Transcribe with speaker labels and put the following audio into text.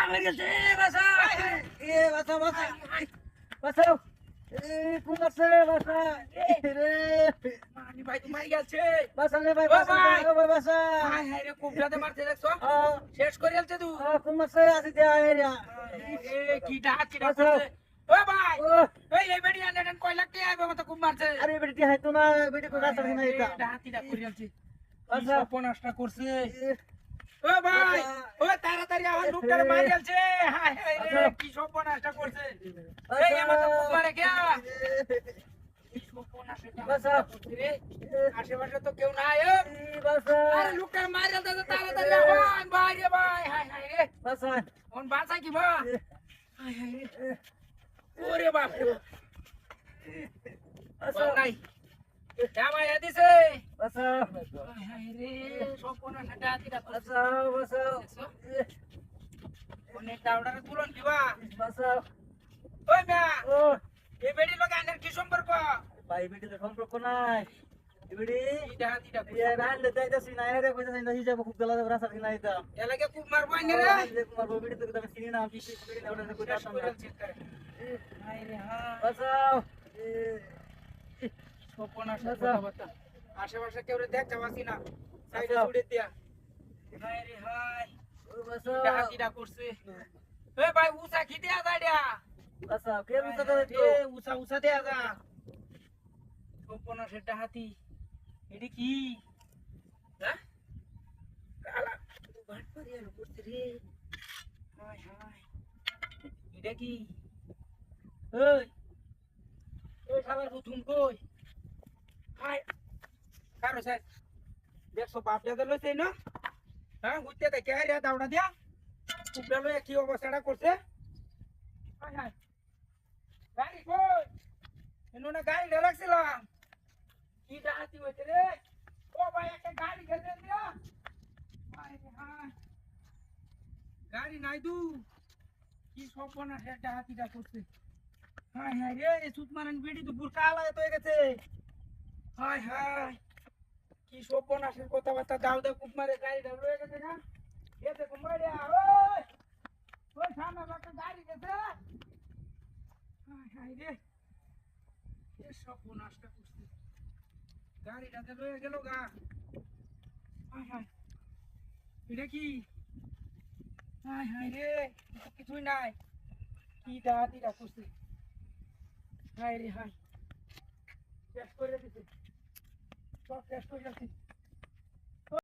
Speaker 1: মেরে গেছে বাসা এ বাসা বাসা বাসাও এ কোন আছে বাসা রে
Speaker 2: মানি ভাই তুমি গেছে
Speaker 1: বাসা রে ভাই বাসা ও ভাই বাসা
Speaker 2: হাই হাই রে কুবলাতে মারতে দেখছো শেষ করে আলছে তুই
Speaker 1: কোন আছে আসি দে আইরা
Speaker 2: এ কি ডাকি ডাকছে ও ভাই এই বেডি আনেন কয় লাখ টাকা আইবে মত কুব মারছে
Speaker 1: আরে বেটি হাই তো না বেটি কো রাস্তা না এটা
Speaker 2: ডাকি ডাক করে আলছে
Speaker 1: আচ্ছা
Speaker 2: সপনাশটা করছে ও ভাই ও তাড়াতাড়ি আমার লোকটারে মারি আলছে হাই হাই রে কি সপনাশটা করছে এই আমার তো কুব মারে কে
Speaker 1: বাসা
Speaker 2: আশেপাশে তো কেউ নাই
Speaker 1: বাসা
Speaker 2: আরে লোকটা মারি আলতে তাড়াতাড়ি আন ভাই রে ভাই হাই হাই রে
Speaker 1: বাসা
Speaker 2: কোন বাসা কি বা হাই হাই রে ওরে বাপ রে
Speaker 1: বাসা
Speaker 2: নাই জামাই দিছে
Speaker 1: বাসা
Speaker 2: হাই হাই রে সপনাশটা দিটা
Speaker 1: বাসা বাসা
Speaker 2: অনেক দাউড়ারে তুলন দিবা
Speaker 1: বাসা
Speaker 2: ওই মিয়া
Speaker 1: ও
Speaker 2: এই বেডি লোক আনের কি সম্পর্ক
Speaker 1: ভাই বেটি তো সম্পর্ক নাই বেটি
Speaker 2: দিটা দিটা
Speaker 1: ইয়া রান্ডে যাইতাছি না এরে কইতা না হিসাব খুব গলা রাস্তা কিনা এটা
Speaker 2: এলাকে খুব মারবো আইনে রে
Speaker 1: তোমার বেটি তো আমি চিনি না আমি বেটি ওটা কইতা
Speaker 2: শেষ করে চেক করে হাই রে হ্যাঁ
Speaker 1: বাসাও
Speaker 2: সপনাশটা কথাবার্তা আশেপাশে কেউ দেখতে পাচ্ছি না সাইডে ছুড়ে দিয়া হাই রে হাই
Speaker 1: ও বাসাও
Speaker 2: ডাকিটা করছে এ ভাই উসা কি দেয়া দাঁড়িয়া
Speaker 1: বাসাও কে বুঝতে পারে তো
Speaker 2: এ উসা উসা দেয়া যা সপনা সেটা হাতি এডি কি হ্যাঁ কালা বাট পারিয়া করতে রে হাই হাই এটা কি ওই ওই খাবার প্রথম কই হাই কারো স্যার দেখছো বাপ দাদা লইছে না হ্যাঁ ঘুরতে দেখে রে দাউড়া দিয়া কুবলা লয়ে কি অবস্থাটা করছে হাই হাই গাড়ি কই এনো না গাড়ি রাখছিলাম কি ডাহাতি হইছে রে ও ভাই একটা গাড়ি খেতে দিয়া হাই রে হাই গাড়ি নাই দু কি সপনা সে ডাহাতিটা করছে হাই হাই রে সুত মারান বেডি তো বুরকা আলাদা হয়ে গেছে হাই হাই কি সপনাশের কথাবার্তা দাও দাও কুপ মারে গাড়িটা রয়ে গেছে না এতে কুমারিয়া ওই ওই সামনে একটা গাড়ি গেছে হাই হাই রে এ সপনাশটা করছে গাড়িটাতে রয়ে গেল গা হাই হাই এটা কি হাই হাই রে কিছুই নাই কি ডাহাতিটা করছে হাই রে হাই শেষ করে দিছে সব শেষ করে যাচ্ছে